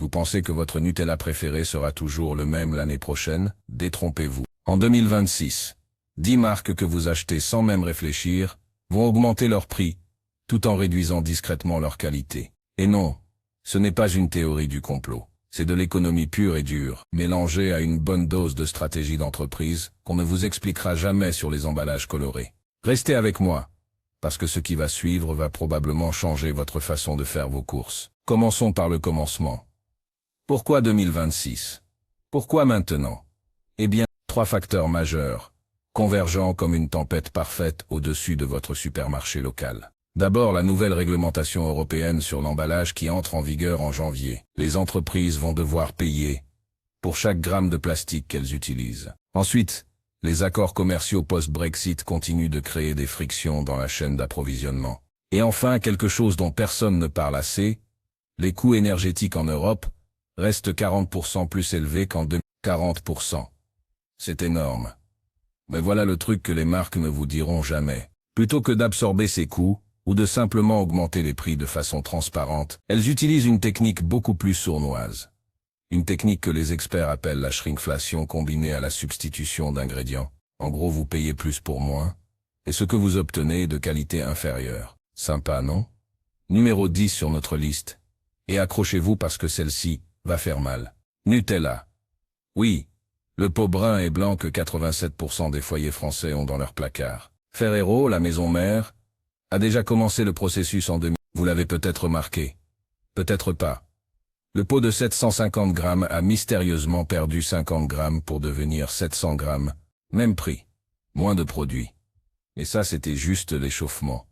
Vous pensez que votre Nutella préféré sera toujours le même l'année prochaine? Détrompez-vous. En 2026, 10 marques que vous achetez sans même réfléchir vont augmenter leur prix, tout en réduisant discrètement leur qualité. Et non, ce n'est pas une théorie du complot. C'est de l'économie pure et dure, mélangée à une bonne dose de stratégie d'entreprise qu'on ne vous expliquera jamais sur les emballages colorés. Restez avec moi, parce que ce qui va suivre va probablement changer votre façon de faire vos courses. Commençons par le commencement. Pourquoi 2026? Pourquoi maintenant? Eh bien, 3 facteurs majeurs, convergents comme une tempête parfaite au-dessus de votre supermarché local. D'abord, la nouvelle réglementation européenne sur l'emballage qui entre en vigueur en janvier. Les entreprises vont devoir payer pour chaque gramme de plastique qu'elles utilisent. Ensuite, les accords commerciaux post-Brexit continuent de créer des frictions dans la chaîne d'approvisionnement. Et enfin, quelque chose dont personne ne parle assez, les coûts énergétiques en Europe restent 40% plus élevés qu'en 2040. 40%. C'est énorme. Mais voilà le truc que les marques ne vous diront jamais. Plutôt que d'absorber ces coûts, ou de simplement augmenter les prix de façon transparente, elles utilisent une technique beaucoup plus sournoise. Une technique que les experts appellent la shrinkflation combinée à la substitution d'ingrédients. En gros, vous payez plus pour moins, et ce que vous obtenez est de qualité inférieure. Sympa, non? Numéro 10 sur notre liste. Et accrochez-vous parce que celle-ci va faire mal. Nutella. Oui, le pot brun et blanc que 87% des foyers français ont dans leur placard. Ferrero, la maison mère, a déjà commencé le processus en 2000. Vous l'avez peut-être remarqué. Peut-être pas. Le pot de 750 grammes a mystérieusement perdu 50 grammes pour devenir 700 grammes. Même prix. Moins de produits. Et ça, c'était juste l'échauffement.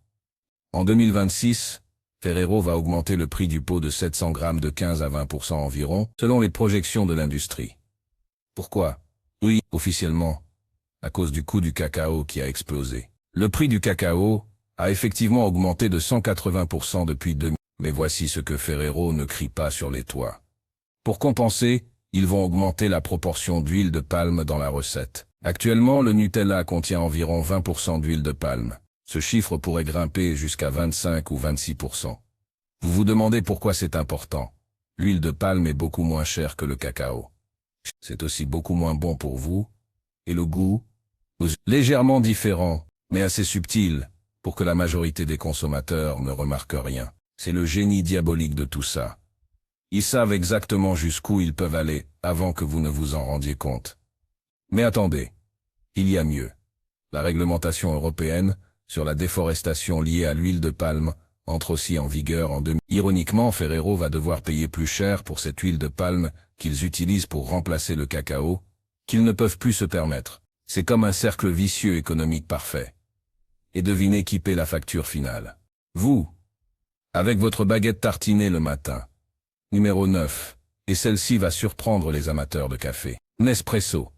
En 2026, Ferrero va augmenter le prix du pot de 700 grammes de 15 à 20% environ, selon les projections de l'industrie. Pourquoi? Oui, officiellement, à cause du coût du cacao qui a explosé. Le prix du cacao a effectivement augmenté de 180% depuis 2000. Mais voici ce que Ferrero ne crie pas sur les toits. Pour compenser, ils vont augmenter la proportion d'huile de palme dans la recette. Actuellement, le Nutella contient environ 20% d'huile de palme. Ce chiffre pourrait grimper jusqu'à 25 ou 26%. Vous vous demandez pourquoi c'est important. L'huile de palme est beaucoup moins chère que le cacao. C'est aussi beaucoup moins bon pour vous. Et le goût? Légèrement différent, mais assez subtil, pour que la majorité des consommateurs ne remarquent rien. C'est le génie diabolique de tout ça. Ils savent exactement jusqu'où ils peuvent aller avant que vous ne vous en rendiez compte. Mais attendez, il y a mieux. La réglementation européenne sur la déforestation liée à l'huile de palme entre aussi en vigueur en 2000. Ironiquement, Ferrero va devoir payer plus cher pour cette huile de palme qu'ils utilisent pour remplacer le cacao, qu'ils ne peuvent plus se permettre. C'est comme un cercle vicieux économique parfait. Et devinez qui paie la facture finale. Vous, avec votre baguette tartinée le matin. Numéro 9. Et celle-ci va surprendre les amateurs de café. Nespresso.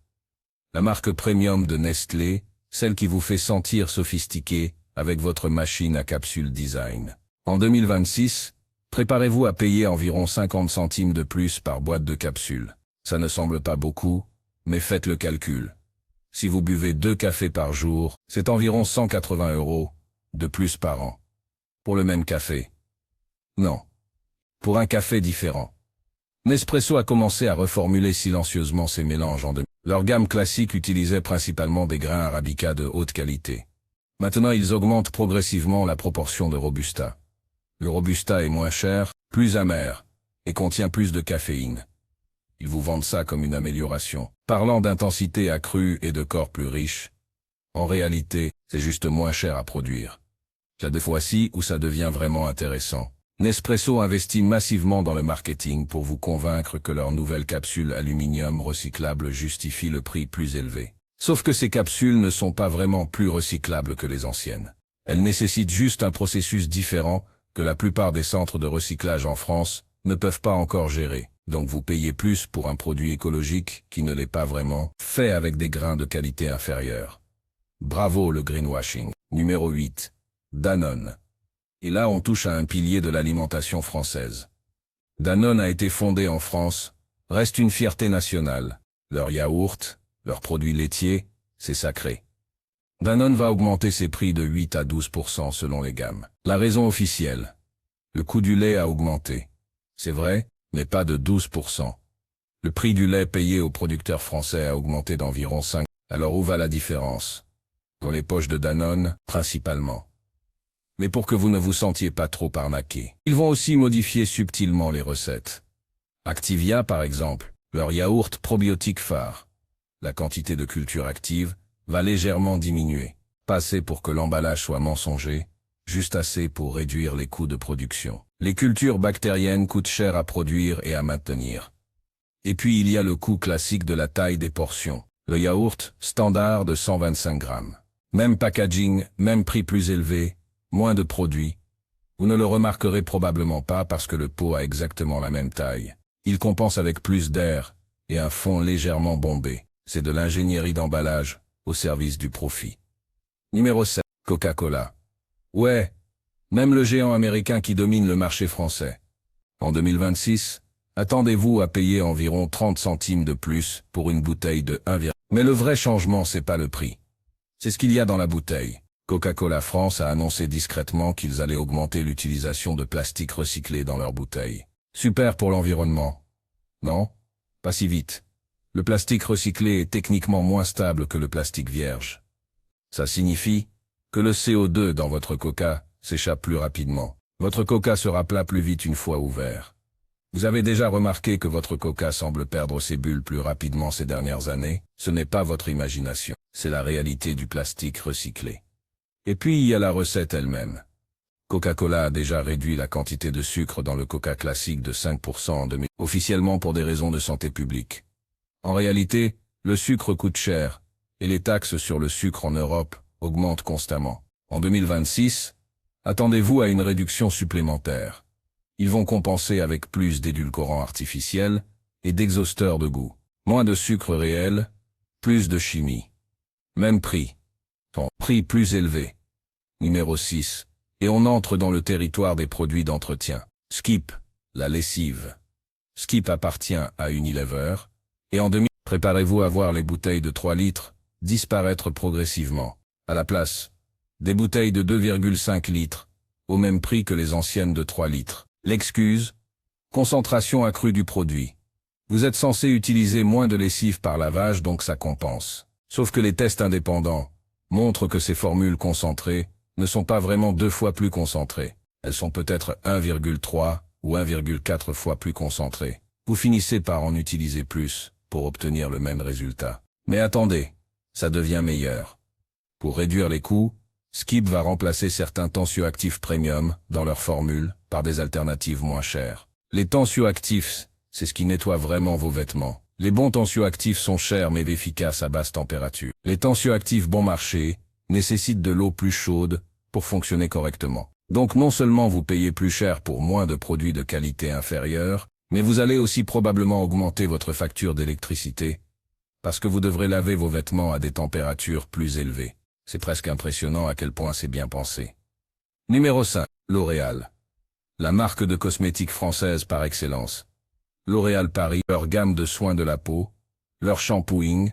La marque premium de Nestlé, celle qui vous fait sentir sophistiqué avec votre machine à capsule design. En 2026, préparez-vous à payer environ 50 centimes de plus par boîte de capsules. Ça ne semble pas beaucoup, mais faites le calcul. Si vous buvez 2 cafés par jour, c'est environ 180 € de plus par an. Pour le même café. Non. Pour un café différent. Nespresso a commencé à reformuler silencieusement ses mélanges en 2000. Leur gamme classique utilisait principalement des grains arabica de haute qualité. Maintenant, ils augmentent progressivement la proportion de Robusta. Le Robusta est moins cher, plus amer, et contient plus de caféine. Ils vous vendent ça comme une amélioration. Parlant d'intensité accrue et de corps plus riches, en réalité, c'est juste moins cher à produire. C'est de fois-ci où ça devient vraiment intéressant. Nespresso investit massivement dans le marketing pour vous convaincre que leur nouvelle capsule aluminium recyclable justifie le prix plus élevé. Sauf que ces capsules ne sont pas vraiment plus recyclables que les anciennes. Elles nécessitent juste un processus différent que la plupart des centres de recyclage en France ne peuvent pas encore gérer. Donc vous payez plus pour un produit écologique qui ne l'est pas vraiment, fait avec des grains de qualité inférieure. Bravo le greenwashing. Numéro 8. Danone. Et là on touche à un pilier de l'alimentation française. Danone a été fondé en France, reste une fierté nationale. Leurs yaourts, leurs produits laitiers, c'est sacré. Danone va augmenter ses prix de 8 à 12% selon les gammes. La raison officielle. Le coût du lait a augmenté. C'est vrai, mais pas de 12%. Le prix du lait payé aux producteurs français a augmenté d'environ 5%. Alors où va la différence? Dans les poches de Danone, principalement. Mais pour que vous ne vous sentiez pas trop arnaqué, ils vont aussi modifier subtilement les recettes. Activia, par exemple, leur yaourt probiotique phare. La quantité de culture active va légèrement diminuer. Pas assez pour que l'emballage soit mensonger, juste assez pour réduire les coûts de production. Les cultures bactériennes coûtent cher à produire et à maintenir. Et puis il y a le coût classique de la taille des portions. Le yaourt, standard de 125 grammes. Même packaging, même prix plus élevé, moins de produits. Vous ne le remarquerez probablement pas parce que le pot a exactement la même taille. Il compense avec plus d'air et un fond légèrement bombé. C'est de l'ingénierie d'emballage au service du profit. Numéro 7. Coca-Cola. Ouais, même le géant américain qui domine le marché français. En 2026, attendez-vous à payer environ 30 centimes de plus pour une bouteille de 1,1. Mais le vrai changement, c'est pas le prix. C'est ce qu'il y a dans la bouteille. Coca-Cola France a annoncé discrètement qu'ils allaient augmenter l'utilisation de plastique recyclé dans leurs bouteilles. Super pour l'environnement. Non? Pas si vite. Le plastique recyclé est techniquement moins stable que le plastique vierge. Ça signifie que le CO2 dans votre coca s'échappe plus rapidement. Votre coca sera plat plus vite une fois ouvert. Vous avez déjà remarqué que votre coca semble perdre ses bulles plus rapidement ces dernières années? Ce n'est pas votre imagination, c'est la réalité du plastique recyclé. Et puis il y a la recette elle-même. Coca-Cola a déjà réduit la quantité de sucre dans le coca classique de 5% en 2000, officiellement pour des raisons de santé publique. En réalité, le sucre coûte cher, et les taxes sur le sucre en Europe augmentent constamment. En 2026, attendez-vous à une réduction supplémentaire. Ils vont compenser avec plus d'édulcorants artificiels et d'exhausteurs de goût. Moins de sucre réel, plus de chimie. Même prix. Prix plus élevé. Numéro 6. Et on entre dans le territoire des produits d'entretien. Skip, la lessive. Skip appartient à Unilever, et en 2000, préparez-vous à voir les bouteilles de 3 litres disparaître progressivement. À la place, des bouteilles de 2,5 litres, au même prix que les anciennes de 3 litres. L'excuse? Concentration accrue du produit. Vous êtes censé utiliser moins de lessive par lavage, donc ça compense. Sauf que les tests indépendants montrent que ces formules concentrées ne sont pas vraiment 2 fois plus concentrées. Elles sont peut-être 1,3 ou 1,4 fois plus concentrées. Vous finissez par en utiliser plus pour obtenir le même résultat. Mais attendez, ça devient meilleur. Pour réduire les coûts, Skip va remplacer certains tensioactifs premium dans leur formule par des alternatives moins chères. Les tensioactifs, c'est ce qui nettoie vraiment vos vêtements. Les bons tensioactifs sont chers mais efficaces à basse température. Les tensioactifs bon marché nécessitent de l'eau plus chaude pour fonctionner correctement. Donc non seulement vous payez plus cher pour moins de produits de qualité inférieure, mais vous allez aussi probablement augmenter votre facture d'électricité, parce que vous devrez laver vos vêtements à des températures plus élevées. C'est presque impressionnant à quel point c'est bien pensé. Numéro 5. L'Oréal. La marque de cosmétiques française par excellence. L'Oréal Paris, leur gamme de soins de la peau, leur shampooing,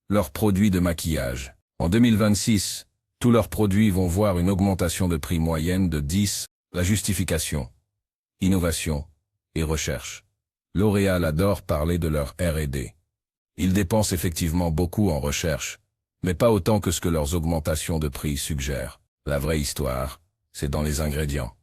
leurs produits de maquillage. En 2026, tous leurs produits vont voir une augmentation de prix moyenne de 10. La justification, innovation et recherche. L'Oréal adore parler de leur R&D. Ils dépensent effectivement beaucoup en recherche, mais pas autant que ce que leurs augmentations de prix suggèrent. La vraie histoire, c'est dans les ingrédients.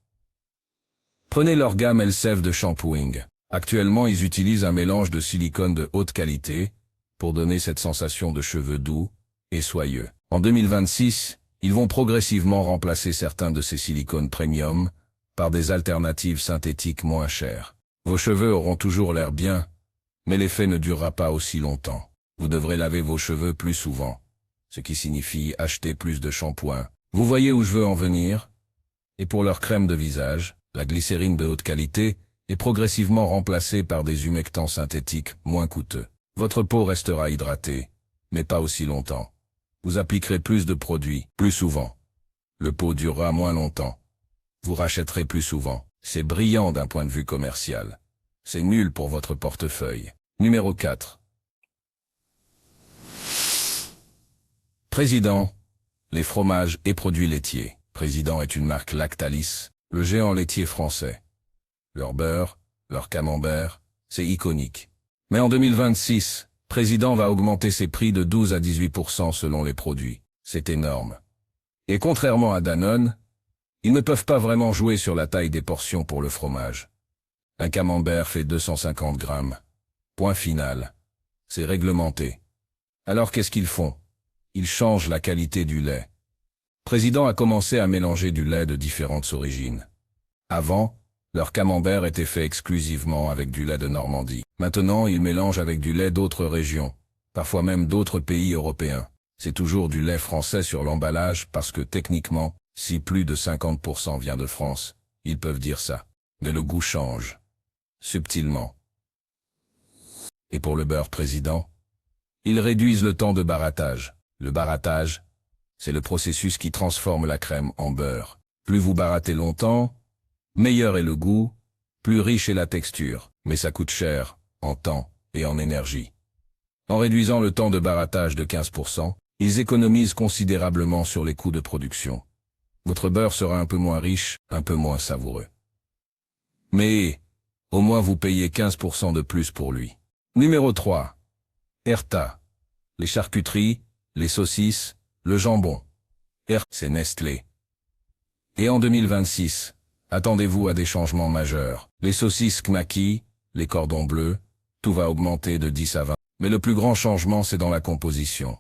Prenez leur gamme Elseve de shampooing. Actuellement, ils utilisent un mélange de silicone de haute qualité pour donner cette sensation de cheveux doux et soyeux. En 2026, ils vont progressivement remplacer certains de ces silicones premium par des alternatives synthétiques moins chères. Vos cheveux auront toujours l'air bien, mais l'effet ne durera pas aussi longtemps. Vous devrez laver vos cheveux plus souvent, ce qui signifie acheter plus de shampoing. Vous voyez où je veux en venir? Et pour leur crème de visage, la glycérine de haute qualité est progressivement remplacée par des humectants synthétiques moins coûteux. Votre peau restera hydratée, mais pas aussi longtemps. Vous appliquerez plus de produits, plus souvent. Le pot durera moins longtemps. Vous rachèterez plus souvent. C'est brillant d'un point de vue commercial. C'est nul pour votre portefeuille. Numéro 4. Président. Les fromages et produits laitiers. Président est une marque Lactalis, le géant laitier français. Leur beurre, leur camembert, c'est iconique. Mais en 2026, Président va augmenter ses prix de 12 à 18% selon les produits. C'est énorme. Et contrairement à Danone, ils ne peuvent pas vraiment jouer sur la taille des portions pour le fromage. Un camembert fait 250 grammes. Point final. C'est réglementé. Alors qu'est-ce qu'ils font? Ils changent la qualité du lait. Président a commencé à mélanger du lait de différentes origines. Avant, leur camembert était fait exclusivement avec du lait de Normandie. Maintenant, ils mélangent avec du lait d'autres régions, parfois même d'autres pays européens. C'est toujours du lait français sur l'emballage parce que techniquement, si plus de 50% vient de France, ils peuvent dire ça. Mais le goût change. Subtilement. Et pour le beurre Président, ils réduisent le temps de barattage. Le barattage, c'est le processus qui transforme la crème en beurre. Plus vous barattez longtemps, meilleur est le goût, plus riche est la texture, mais ça coûte cher, en temps et en énergie. En réduisant le temps de barattage de 15%, ils économisent considérablement sur les coûts de production. Votre beurre sera un peu moins riche, un peu moins savoureux. Mais, au moins vous payez 15% de plus pour lui. Numéro 3. Herta. Les charcuteries, les saucisses, le jambon. C'est Nestlé. Et en 2026, attendez-vous à des changements majeurs. Les saucisses Knacky, les cordons bleus, tout va augmenter de 10 à 20. Mais le plus grand changement, c'est dans la composition.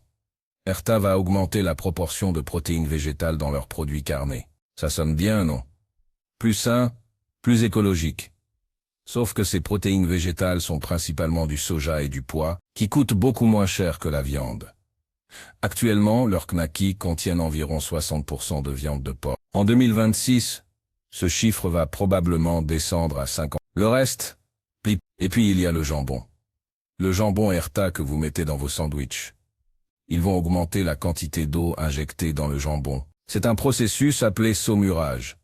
Herta va augmenter la proportion de protéines végétales dans leurs produits carnés. Ça sonne bien, non? Plus sain, plus écologique. Sauf que ces protéines végétales sont principalement du soja et du pois, qui coûtent beaucoup moins cher que la viande. Actuellement, leurs knackis contiennent environ 60% de viande de porc. En 2026, ce chiffre va probablement descendre à 50%. Le reste, plip. Et puis il y a le jambon. Le jambon Herta que vous mettez dans vos sandwichs. Ils vont augmenter la quantité d'eau injectée dans le jambon. C'est un processus appelé saumurage.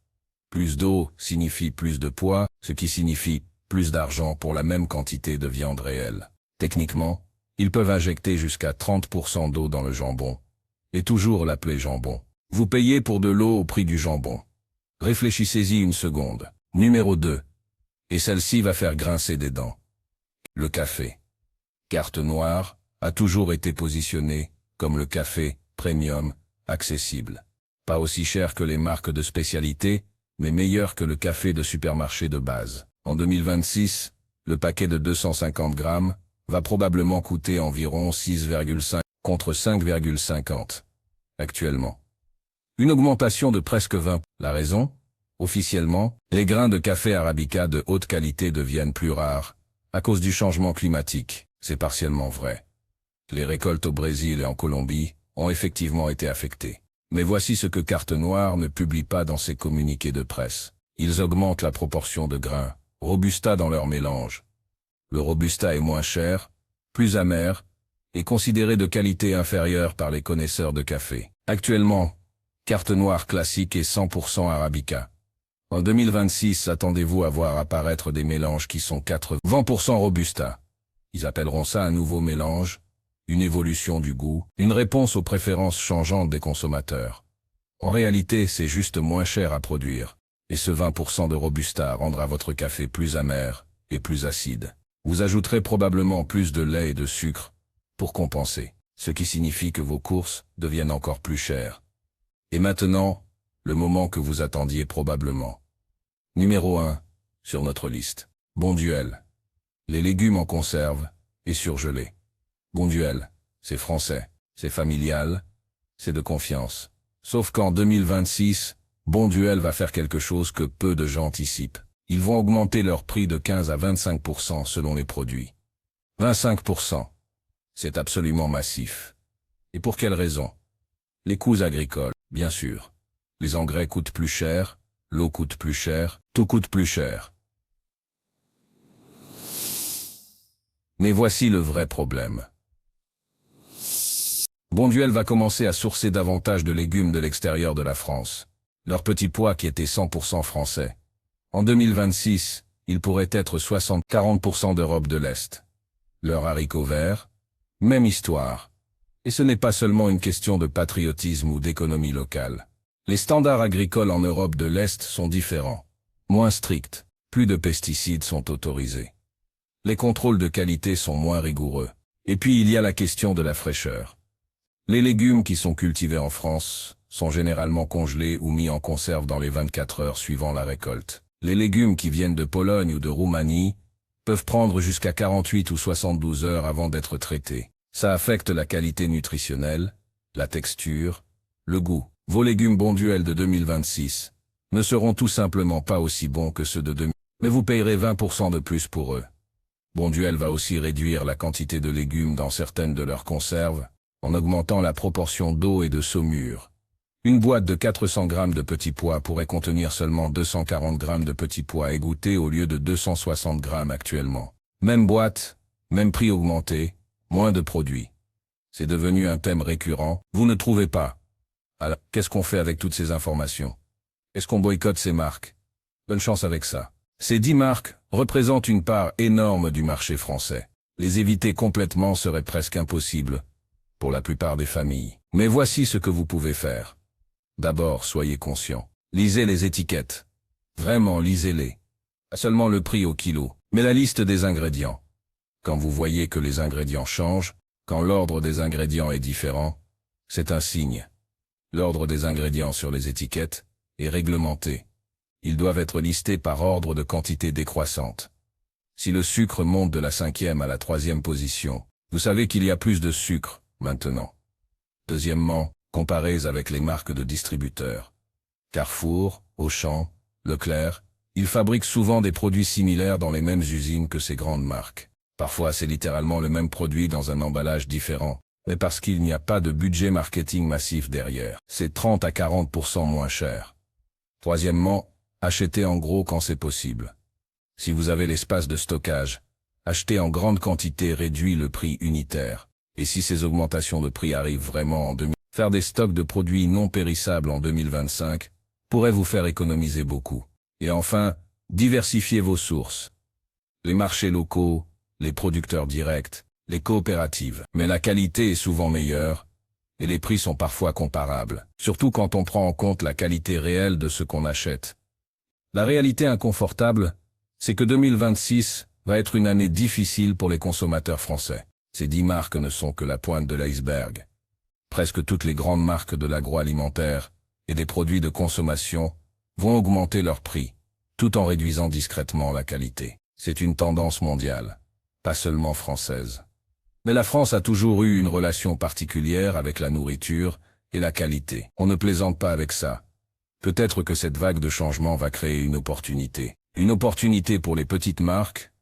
Plus d'eau signifie plus de poids, ce qui signifie plus d'argent pour la même quantité de viande réelle. Techniquement, ils peuvent injecter jusqu'à 30% d'eau dans le jambon, et toujours l'appeler jambon. Vous payez pour de l'eau au prix du jambon. Réfléchissez-y une seconde. Numéro 2. Et celle-ci va faire grincer des dents. Le café. Carte Noire a toujours été positionné comme le café premium, accessible. Pas aussi cher que les marques de spécialité, mais meilleur que le café de supermarché de base. En 2026, le paquet de 250 grammes va probablement coûter environ 6,5 contre 5,50 actuellement. Une augmentation de presque 20. La raison? Officiellement, les grains de café arabica de haute qualité deviennent plus rares à cause du changement climatique. C'est partiellement vrai. Les récoltes au Brésil et en Colombie ont effectivement été affectées. Mais voici ce que Carte Noire ne publie pas dans ses communiqués de presse. Ils augmentent la proportion de grains Robusta dans leur mélange. Le Robusta est moins cher, plus amer, et considéré de qualité inférieure par les connaisseurs de café. Actuellement, Carte Noire classique est 100% Arabica. En 2026, attendez-vous à voir apparaître des mélanges qui sont 80% Robusta. Ils appelleront ça un nouveau mélange, une évolution du goût, une réponse aux préférences changeantes des consommateurs. En réalité, c'est juste moins cher à produire, et ce 20% de Robusta rendra votre café plus amer et plus acide. Vous ajouterez probablement plus de lait et de sucre pour compenser, ce qui signifie que vos courses deviennent encore plus chères. Et maintenant, le moment que vous attendiez probablement. Numéro 1, sur notre liste. Bonduelle. Les légumes en conserve et surgelés. Bonduelle, c'est français, c'est familial, c'est de confiance. Sauf qu'en 2026, Bonduelle va faire quelque chose que peu de gens anticipent. Ils vont augmenter leur prix de 15 à 25% selon les produits. 25%. C'est absolument massif. Et pour quelle raison? Les coûts agricoles, bien sûr. Les engrais coûtent plus cher, l'eau coûte plus cher, tout coûte plus cher. Mais voici le vrai problème. Bonduelle va commencer à sourcer davantage de légumes de l'extérieur de la France. Leur petit pois qui était 100% français. En 2026, il pourrait être 60-40% d'Europe de l'Est. Leurs haricots verts, même histoire. Et ce n'est pas seulement une question de patriotisme ou d'économie locale. Les standards agricoles en Europe de l'Est sont différents. Moins stricts, plus de pesticides sont autorisés. Les contrôles de qualité sont moins rigoureux. Et puis il y a la question de la fraîcheur. Les légumes qui sont cultivés en France sont généralement congelés ou mis en conserve dans les 24 heures suivant la récolte. Les légumes qui viennent de Pologne ou de Roumanie peuvent prendre jusqu'à 48 ou 72 heures avant d'être traités. Ça affecte la qualité nutritionnelle, la texture, le goût. Vos légumes Bonduelle de 2026 ne seront tout simplement pas aussi bons que ceux de 2000, mais vous payerez 20% de plus pour eux. Bonduelle va aussi réduire la quantité de légumes dans certaines de leurs conserves, en augmentant la proportion d'eau et de saumure. Une boîte de 400 g de petits pois pourrait contenir seulement 240 g de petits pois égouttés au lieu de 260 g actuellement. Même boîte, même prix augmenté, moins de produits. C'est devenu un thème récurrent, vous ne trouvez pas? Alors, qu'est-ce qu'on fait avec toutes ces informations? Est-ce qu'on boycotte ces marques? Bonne chance avec ça. Ces 10 marques représentent une part énorme du marché français. Les éviter complètement serait presque impossible pour la plupart des familles. Mais voici ce que vous pouvez faire. D'abord, soyez conscient. Lisez les étiquettes. Vraiment, lisez-les. Pas seulement le prix au kilo, mais la liste des ingrédients. Quand vous voyez que les ingrédients changent, quand l'ordre des ingrédients est différent, c'est un signe. L'ordre des ingrédients sur les étiquettes est réglementé. Ils doivent être listés par ordre de quantité décroissante. Si le sucre monte de la 5e à la 3e position, vous savez qu'il y a plus de sucre maintenant. Deuxièmement, comparez avec les marques de distributeurs. Carrefour, Auchan, Leclerc, ils fabriquent souvent des produits similaires dans les mêmes usines que ces grandes marques. Parfois c'est littéralement le même produit dans un emballage différent, mais parce qu'il n'y a pas de budget marketing massif derrière, c'est 30 à 40% moins cher. Troisièmement, achetez en gros quand c'est possible. Si vous avez l'espace de stockage, acheter en grande quantité réduit le prix unitaire. Et si ces augmentations de prix arrivent vraiment en 2000, faire des stocks de produits non périssables en 2025 pourrait vous faire économiser beaucoup. Et enfin, diversifiez vos sources. Les marchés locaux, les producteurs directs, les coopératives. Mais la qualité est souvent meilleure, et les prix sont parfois comparables, surtout quand on prend en compte la qualité réelle de ce qu'on achète. La réalité inconfortable, c'est que 2026 va être une année difficile pour les consommateurs français. Ces 10 marques ne sont que la pointe de l'iceberg. Presque toutes les grandes marques de l'agroalimentaire et des produits de consommation vont augmenter leurs prix, tout en réduisant discrètement la qualité. C'est une tendance mondiale, pas seulement française. Mais la France a toujours eu une relation particulière avec la nourriture et la qualité. On ne plaisante pas avec ça. Peut-être que cette vague de changement va créer une opportunité. Une opportunité pour les petites marques,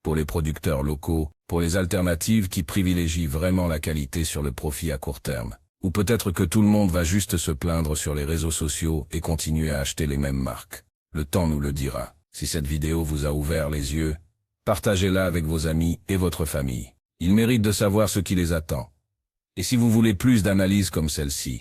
pour les producteurs locaux, pour les alternatives qui privilégient vraiment la qualité sur le profit à court terme. Ou peut-être que tout le monde va juste se plaindre sur les réseaux sociaux et continuer à acheter les mêmes marques. Le temps nous le dira. Si cette vidéo vous a ouvert les yeux, partagez-la avec vos amis et votre famille. Ils méritent de savoir ce qui les attend. Et si vous voulez plus d'analyses comme celle-ci,